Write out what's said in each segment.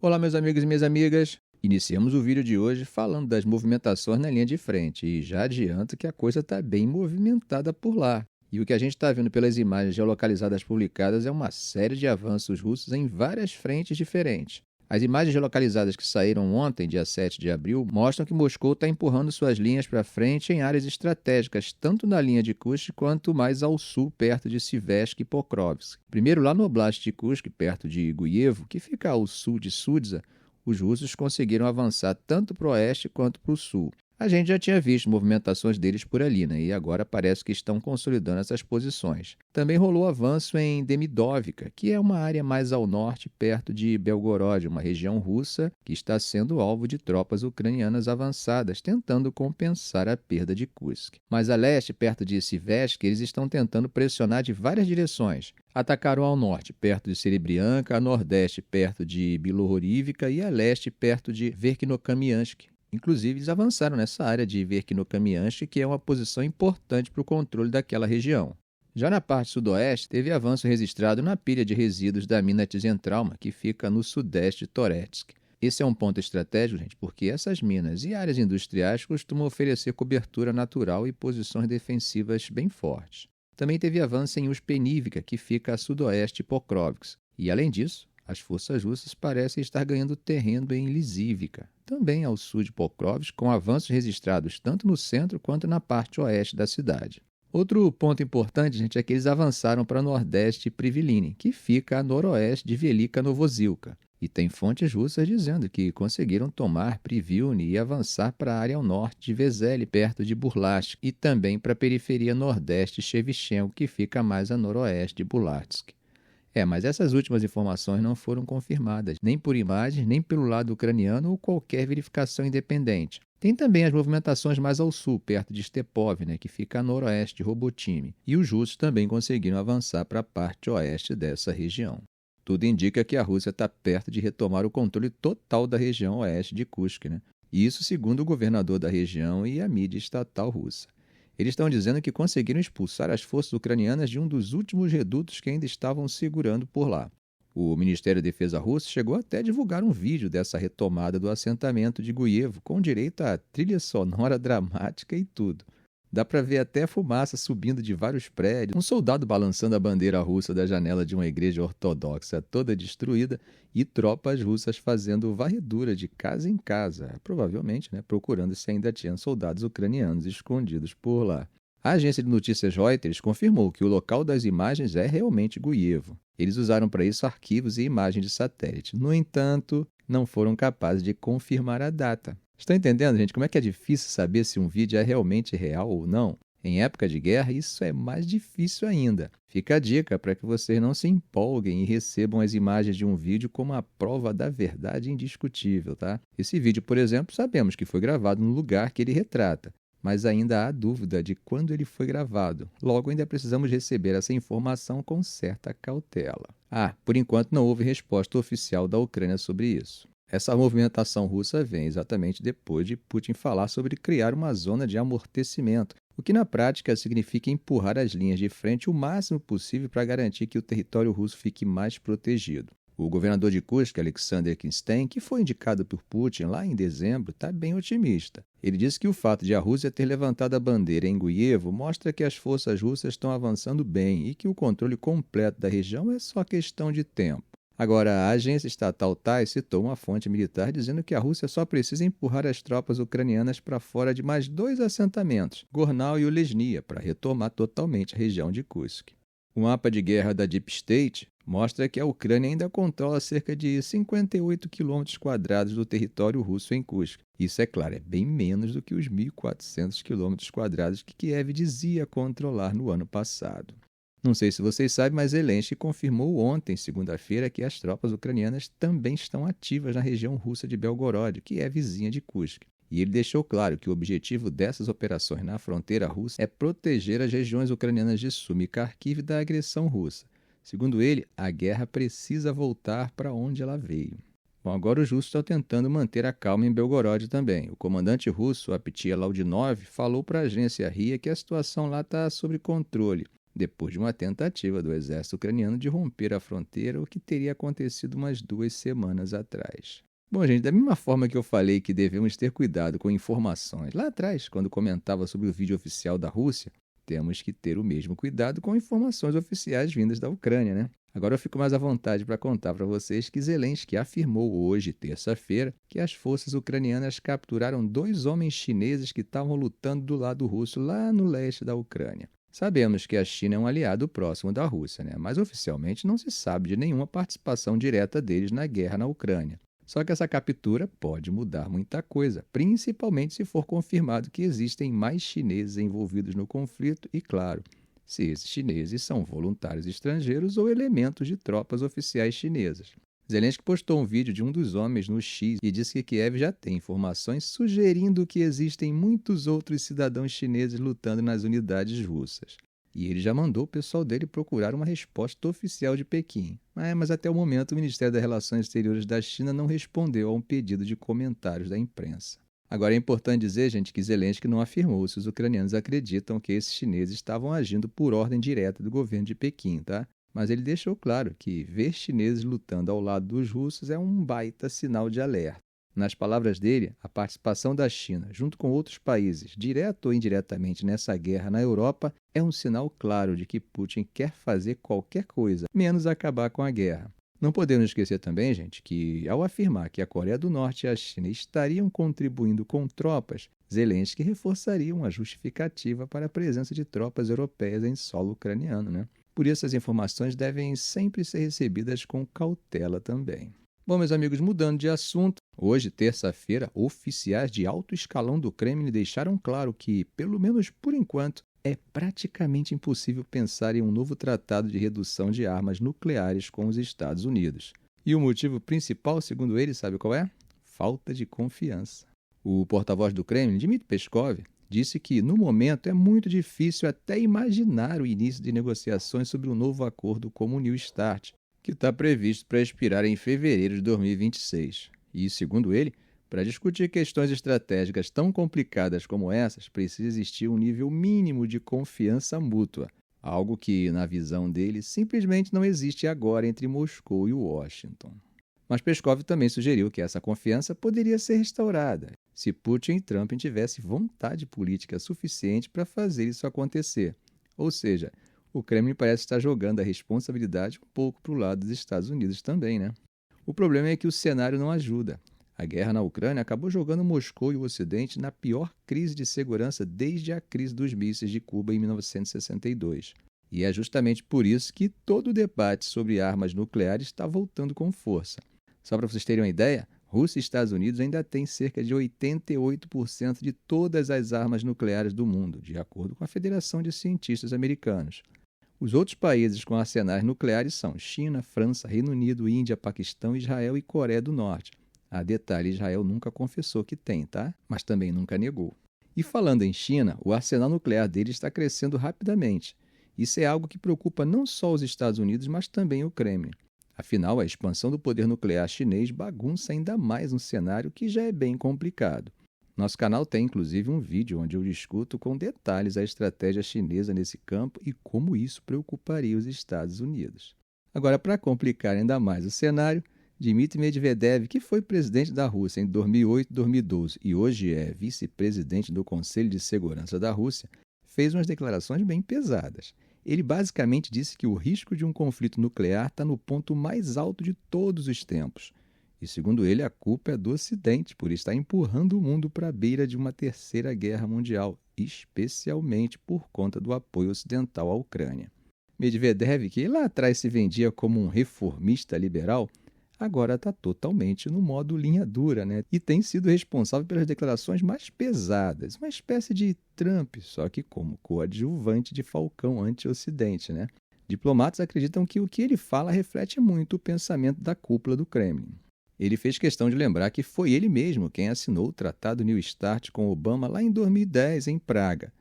Olá, meus amigos e minhas amigas. Iniciamos o vídeo de hoje falando das movimentações na linha de frente e já adianto que a coisa está bem movimentada por lá. E o que a gente está vendo pelas imagens geolocalizadas publicadas é uma série de avanços russos em várias frentes diferentes. As imagens geolocalizadas que saíram ontem, dia 7 de abril, mostram que Moscou está empurrando suas linhas para frente em áreas estratégicas, tanto na linha de Kursk quanto mais ao sul, perto de Siversk e Pokrovsk. Primeiro, lá no Oblast de Kursk, perto de Guievo, que fica ao sul de Sudza, os russos conseguiram avançar tanto para o oeste quanto para o sul. A gente já tinha visto movimentações deles por ali, né? E agora parece que estão consolidando essas posições. Também rolou avanço em Demidovka, que é uma área mais ao norte, perto de Belgorod, uma região russa que está sendo alvo de tropas ucranianas avançadas, tentando compensar a perda de Kursk. Mais a leste, perto de Siversk, eles estão tentando pressionar de várias direções. Atacaram ao norte, perto de Serebrianka, a nordeste, perto de Bilohorivka e a leste, perto de Verkhnokamiansk. Inclusive, eles avançaram nessa área de Verkhnokamiansk, que é uma posição importante para o controle daquela região. Já na parte sudoeste, teve avanço registrado na pilha de resíduos da mina Tizentrauma, que fica no sudeste de Toretsk. Esse é um ponto estratégico, gente, porque essas minas e áreas industriais costumam oferecer cobertura natural e posições defensivas bem fortes. Também teve avanço em Uspenivka, que fica a sudoeste de Pokrovsk. E, além disso, as forças russas parecem estar ganhando terreno em Lizivka, também ao sul de Pokrovsk, com avanços registrados tanto no centro quanto na parte oeste da cidade. Outro ponto importante, gente, é que eles avançaram para o nordeste de Privilini, que fica a noroeste de Velika Novozilka. E tem fontes russas dizendo que conseguiram tomar Privilni e avançar para a área ao norte de Vezele, perto de Burlatsk, e também para a periferia nordeste de Shevchenko, que fica mais a noroeste de Bulatsk. Mas essas últimas informações não foram confirmadas, nem por imagens, nem pelo lado ucraniano ou qualquer verificação independente. Tem também as movimentações mais ao sul, perto de Stepov, que fica a noroeste de Robotime, e os russos também conseguiram avançar para a parte oeste dessa região. Tudo indica que a Rússia está perto de retomar o controle total da região oeste de Kursk, Isso segundo o governador da região e a mídia estatal russa. Eles estão dizendo que conseguiram expulsar as forças ucranianas de um dos últimos redutos que ainda estavam segurando por lá. O Ministério da Defesa russo chegou até a divulgar um vídeo dessa retomada do assentamento de Guievo, com direito a trilha sonora dramática e tudo. Dá para ver até fumaça subindo de vários prédios, um soldado balançando a bandeira russa da janela de uma igreja ortodoxa toda destruída e tropas russas fazendo varredura de casa em casa, provavelmente procurando se ainda tinham soldados ucranianos escondidos por lá. A agência de notícias Reuters confirmou que o local das imagens é realmente Guievo. Eles usaram para isso arquivos e imagens de satélite. No entanto, não foram capazes de confirmar a data. Estão entendendo, gente, como é que é difícil saber se um vídeo é realmente real ou não? Em época de guerra, isso é mais difícil ainda. Fica a dica para que vocês não se empolguem e recebam as imagens de um vídeo como a prova da verdade indiscutível, tá? Esse vídeo, por exemplo, sabemos que foi gravado no lugar que ele retrata, mas ainda há dúvida de quando ele foi gravado. Logo, ainda precisamos receber essa informação com certa cautela. Por enquanto não houve resposta oficial da Ucrânia sobre isso. Essa movimentação russa vem exatamente depois de Putin falar sobre criar uma zona de amortecimento, o que na prática significa empurrar as linhas de frente o máximo possível para garantir que o território russo fique mais protegido. O governador de Kursk, Alexander Kinstein, que foi indicado por Putin lá em dezembro, está bem otimista. Ele disse que o fato de a Rússia ter levantado a bandeira em Guievo mostra que as forças russas estão avançando bem e que o controle completo da região é só questão de tempo. Agora, a agência estatal TASS citou uma fonte militar dizendo que a Rússia só precisa empurrar as tropas ucranianas para fora de mais 2 assentamentos, Gornal e Olesnia, para retomar totalmente a região de Kursk. O mapa de guerra da Deep State mostra que a Ucrânia ainda controla cerca de 58 km² do território russo em Kursk. Isso, é claro, é bem menos do que os 1.400 km² que Kiev dizia controlar no ano passado. Não sei se vocês sabem, mas Zelensky confirmou ontem, segunda-feira, que as tropas ucranianas também estão ativas na região russa de Belgorod, que é vizinha de Kursk. E ele deixou claro que o objetivo dessas operações na fronteira russa é proteger as regiões ucranianas de Sumy e Kharkiv da agressão russa. Segundo ele, a guerra precisa voltar para onde ela veio. Bom, agora os russos estão tentando manter a calma em Belgorod também. O comandante russo, Aptia Laudinov, falou para a agência RIA que a situação lá está sob controle. depois de uma tentativa do exército ucraniano de romper a fronteira, o que teria acontecido umas 2 semanas atrás. Bom, gente, da mesma forma que eu falei que devemos ter cuidado com informações lá atrás, quando comentava sobre o vídeo oficial da Rússia, temos que ter o mesmo cuidado com informações oficiais vindas da Ucrânia, né? Agora eu fico mais à vontade para contar para vocês que Zelensky afirmou hoje, terça-feira, que as forças ucranianas capturaram 2 homens chineses que estavam lutando do lado russo lá no leste da Ucrânia. Sabemos que a China é um aliado próximo da Rússia, né? Mas oficialmente não se sabe de nenhuma participação direta deles na guerra na Ucrânia. Só que essa captura pode mudar muita coisa, principalmente se for confirmado que existem mais chineses envolvidos no conflito e, claro, se esses chineses são voluntários estrangeiros ou elementos de tropas oficiais chinesas. Zelensky postou um vídeo de um dos homens no X e disse que Kiev já tem informações sugerindo que existem muitos outros cidadãos chineses lutando nas unidades russas. E ele já mandou o pessoal dele procurar uma resposta oficial de Pequim. Mas até o momento o Ministério das Relações Exteriores da China não respondeu a um pedido de comentários da imprensa. Agora é importante dizer, gente, que Zelensky não afirmou se os ucranianos acreditam que esses chineses estavam agindo por ordem direta do governo de Pequim, tá? Mas ele deixou claro que ver chineses lutando ao lado dos russos é um baita sinal de alerta. Nas palavras dele, a participação da China, junto com outros países, direto ou indiretamente nessa guerra na Europa, é um sinal claro de que Putin quer fazer qualquer coisa, menos acabar com a guerra. Não podemos esquecer também, gente, que ao afirmar que a Coreia do Norte e a China estariam contribuindo com tropas, Zelensky reforçaria uma justificativa para a presença de tropas europeias em solo ucraniano, né? Por isso, as informações devem sempre ser recebidas com cautela também. Bom, meus amigos, mudando de assunto, hoje, terça-feira, oficiais de alto escalão do Kremlin deixaram claro que, pelo menos por enquanto, é praticamente impossível pensar em um novo tratado de redução de armas nucleares com os Estados Unidos. E o motivo principal, segundo eles, sabe qual é? Falta de confiança. O porta-voz do Kremlin, Dmitry Peskov, disse que, no momento, é muito difícil até imaginar o início de negociações sobre um novo acordo como o New START, que está previsto para expirar em fevereiro de 2026. E, segundo ele, para discutir questões estratégicas tão complicadas como essas, precisa existir um nível mínimo de confiança mútua, algo que, na visão dele, simplesmente não existe agora entre Moscou e Washington. Mas Peskov também sugeriu que essa confiança poderia ser restaurada se Putin e Trump tivessem vontade política suficiente para fazer isso acontecer. Ou seja, o Kremlin parece estar jogando a responsabilidade um pouco para o lado dos Estados Unidos também, né? O problema é que o cenário não ajuda. A guerra na Ucrânia acabou jogando Moscou e o Ocidente na pior crise de segurança desde a crise dos mísseis de Cuba em 1962. E é justamente por isso que todo o debate sobre armas nucleares está voltando com força. Só para vocês terem uma ideia, Rússia e Estados Unidos ainda têm cerca de 88% de todas as armas nucleares do mundo, de acordo com a Federação de Cientistas Americanos. Os outros países com arsenais nucleares são China, França, Reino Unido, Índia, Paquistão, Israel e Coreia do Norte. A detalhe, Israel nunca confessou que tem, tá? Mas também nunca negou. E falando em China, o arsenal nuclear deles está crescendo rapidamente. Isso é algo que preocupa não só os Estados Unidos, mas também o Kremlin. Afinal, a expansão do poder nuclear chinês bagunça ainda mais um cenário que já é bem complicado. Nosso canal tem, inclusive, um vídeo onde eu discuto com detalhes a estratégia chinesa nesse campo e como isso preocuparia os Estados Unidos. Agora, para complicar ainda mais o cenário, Dmitry Medvedev, que foi presidente da Rússia em 2008 e 2012 e hoje é vice-presidente do Conselho de Segurança da Rússia, fez umas declarações bem pesadas. Ele basicamente disse que o risco de um conflito nuclear está no ponto mais alto de todos os tempos. E, segundo ele, a culpa é do Ocidente por estar empurrando o mundo para a beira de uma terceira guerra mundial, especialmente por conta do apoio ocidental à Ucrânia. Medvedev, que lá atrás se vendia como um reformista liberal, agora está totalmente no modo linha dura, né? E tem sido responsável pelas declarações mais pesadas, uma espécie de Trump, só que como coadjuvante de Falcão anti-Ocidente, né? Diplomatas acreditam que o que ele fala reflete muito o pensamento da cúpula do Kremlin. Ele fez questão de lembrar que foi ele mesmo quem assinou o Tratado New START com Obama lá em 2010, em Praga.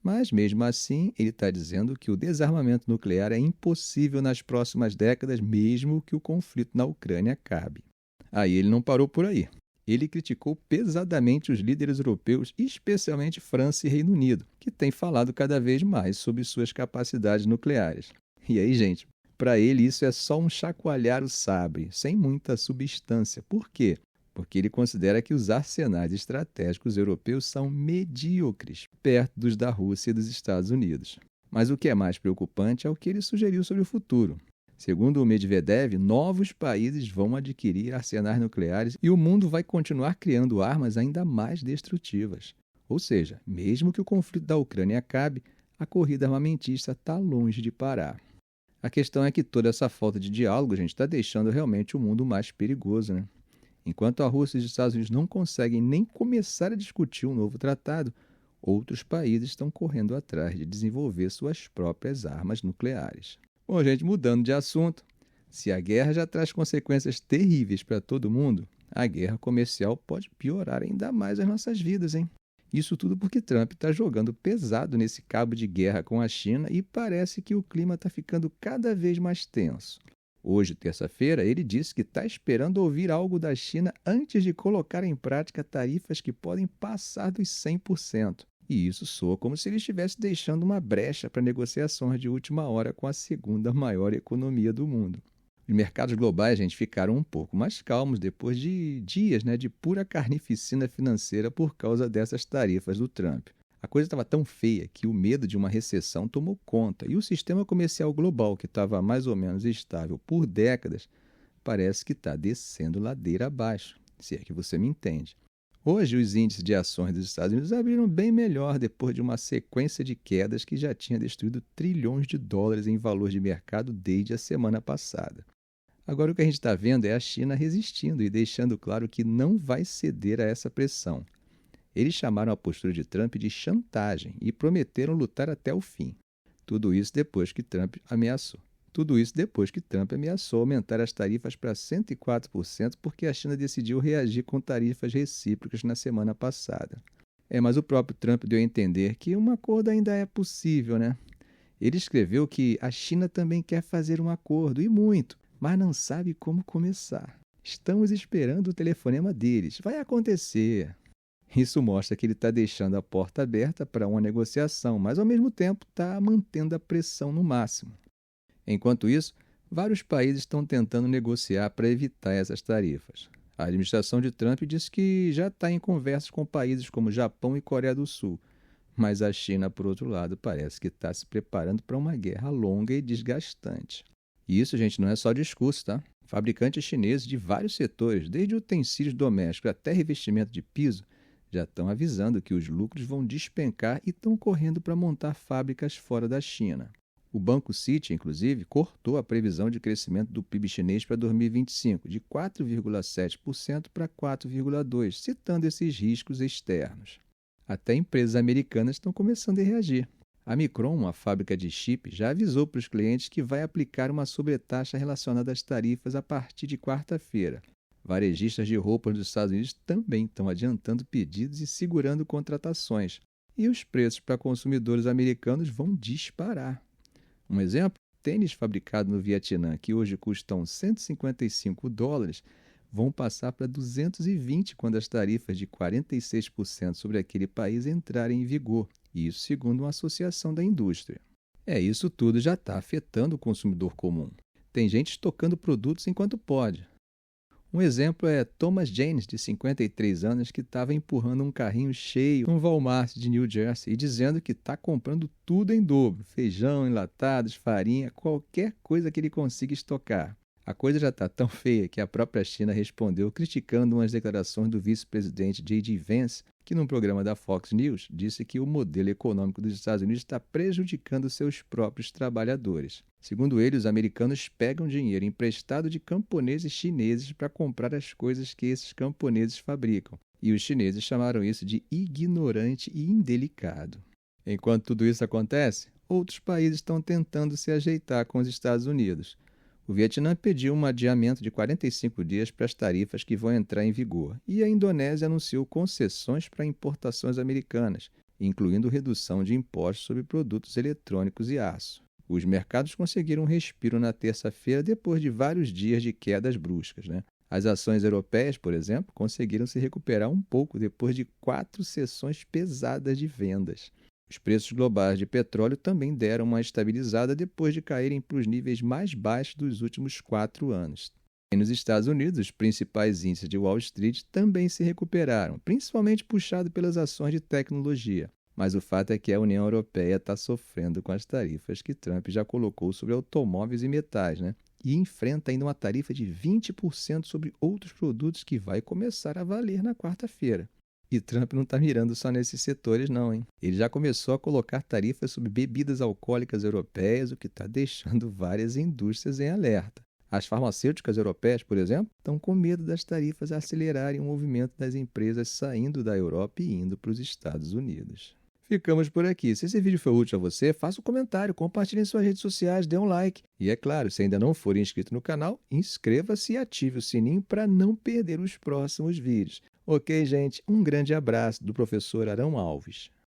Mas, mesmo assim, ele está dizendo que o desarmamento nuclear é impossível nas próximas décadas, mesmo que o conflito na Ucrânia acabe. Aí ele não parou por aí. Ele criticou pesadamente os líderes europeus, especialmente França e Reino Unido, que têm falado cada vez mais sobre suas capacidades nucleares. E aí, gente, para ele isso é só um chacoalhar o sabre, sem muita substância. Por quê? Porque ele considera que os arsenais estratégicos europeus são medíocres, perto dos da Rússia e dos Estados Unidos. Mas o que é mais preocupante é o que ele sugeriu sobre o futuro. Segundo o Medvedev, novos países vão adquirir arsenais nucleares e o mundo vai continuar criando armas ainda mais destrutivas. Ou seja, mesmo que o conflito da Ucrânia acabe, a corrida armamentista está longe de parar. A questão é que toda essa falta de diálogo, gente, está deixando realmente o mundo mais perigoso, né? Enquanto a Rússia e os Estados Unidos não conseguem nem começar a discutir um novo tratado, outros países estão correndo atrás de desenvolver suas próprias armas nucleares. Bom, gente, mudando de assunto, se a guerra já traz consequências terríveis para todo mundo, a guerra comercial pode piorar ainda mais as nossas vidas, hein? Isso tudo porque Trump está jogando pesado nesse cabo de guerra com a China e parece que o clima está ficando cada vez mais tenso. Hoje, terça-feira, ele disse que está esperando ouvir algo da China antes de colocar em prática tarifas que podem passar dos 100%. E isso soa como se ele estivesse deixando uma brecha para negociações de última hora com a segunda maior economia do mundo. Os mercados globais, gente, ficaram um pouco mais calmos depois de dias, de pura carnificina financeira por causa dessas tarifas do Trump. A coisa estava tão feia que o medo de uma recessão tomou conta e o sistema comercial global, que estava mais ou menos estável por décadas, parece que está descendo ladeira abaixo, se é que você me entende. Hoje, os índices de ações dos Estados Unidos abriram bem melhor depois de uma sequência de quedas que já tinha destruído trilhões de dólares em valor de mercado desde a semana passada. Agora, o que a gente está vendo é a China resistindo e deixando claro que não vai ceder a essa pressão. Eles chamaram a postura de Trump de chantagem e prometeram lutar até o fim. Tudo isso depois que Trump ameaçou aumentar as tarifas para 104% porque a China decidiu reagir com tarifas recíprocas na semana passada. Mas o próprio Trump deu a entender que um acordo ainda é possível, né? Ele escreveu que a China também quer fazer um acordo, e muito, mas não sabe como começar. Estamos esperando o telefonema deles. Vai acontecer. Isso mostra que ele está deixando a porta aberta para uma negociação, mas ao mesmo tempo está mantendo a pressão no máximo. Enquanto isso, vários países estão tentando negociar para evitar essas tarifas. A administração de Trump diz que já está em conversas com países como Japão e Coreia do Sul, mas a China, por outro lado, parece que está se preparando para uma guerra longa e desgastante. E isso, gente, não é só discurso, tá? Fabricantes chineses de vários setores, desde utensílios domésticos até revestimento de piso, já estão avisando que os lucros vão despencar e estão correndo para montar fábricas fora da China. O Banco Citi, inclusive, cortou a previsão de crescimento do PIB chinês para 2025, de 4,7% para 4,2%, citando esses riscos externos. Até empresas americanas estão começando a reagir. A Micron, uma fábrica de chip, já avisou para os clientes que vai aplicar uma sobretaxa relacionada às tarifas a partir de quarta-feira. Varejistas de roupas dos Estados Unidos também estão adiantando pedidos e segurando contratações. E os preços para consumidores americanos vão disparar. Um exemplo, tênis fabricados no Vietnã, que hoje custam $155, vão passar para 220 quando as tarifas de 46% sobre aquele país entrarem em vigor. Isso segundo uma associação da indústria. Isso tudo já está afetando o consumidor comum. Tem gente estocando produtos enquanto pode. Um exemplo é Thomas James, de 53 anos, que estava empurrando um carrinho cheio no Walmart de New Jersey e dizendo que está comprando tudo em dobro, feijão, enlatados, farinha, qualquer coisa que ele consiga estocar. A coisa já está tão feia que a própria China respondeu criticando umas declarações do vice-presidente J.D. Vance, que num programa da Fox News disse que o modelo econômico dos Estados Unidos está prejudicando seus próprios trabalhadores. Segundo ele, os americanos pegam dinheiro emprestado de camponeses chineses para comprar as coisas que esses camponeses fabricam. E os chineses chamaram isso de ignorante e indelicado. Enquanto tudo isso acontece, outros países estão tentando se ajeitar com os Estados Unidos. O Vietnã pediu um adiamento de 45 dias para as tarifas que vão entrar em vigor, e a Indonésia anunciou concessões para importações americanas, incluindo redução de impostos sobre produtos eletrônicos e aço. Os mercados conseguiram um respiro na terça-feira depois de vários dias de quedas bruscas, As ações europeias, por exemplo, conseguiram se recuperar um pouco depois de 4 sessões pesadas de vendas. Os preços globais de petróleo também deram uma estabilizada depois de caírem para os níveis mais baixos dos últimos 4 anos. E nos Estados Unidos, os principais índices de Wall Street também se recuperaram, principalmente puxado pelas ações de tecnologia. Mas o fato é que a União Europeia está sofrendo com as tarifas que Trump já colocou sobre automóveis e metais, né? E enfrenta ainda uma tarifa de 20% sobre outros produtos que vai começar a valer na quarta-feira. E Trump não está mirando só nesses setores não, hein? Ele já começou a colocar tarifas sobre bebidas alcoólicas europeias, o que está deixando várias indústrias em alerta. As farmacêuticas europeias, por exemplo, estão com medo das tarifas acelerarem o movimento das empresas saindo da Europa e indo para os Estados Unidos. Ficamos por aqui. Se esse vídeo foi útil a você, faça um comentário, compartilhe em suas redes sociais, dê um like. E é claro, se ainda não for inscrito no canal, inscreva-se e ative o sininho para não perder os próximos vídeos. Ok, gente? Um grande abraço do professor Arão Alves.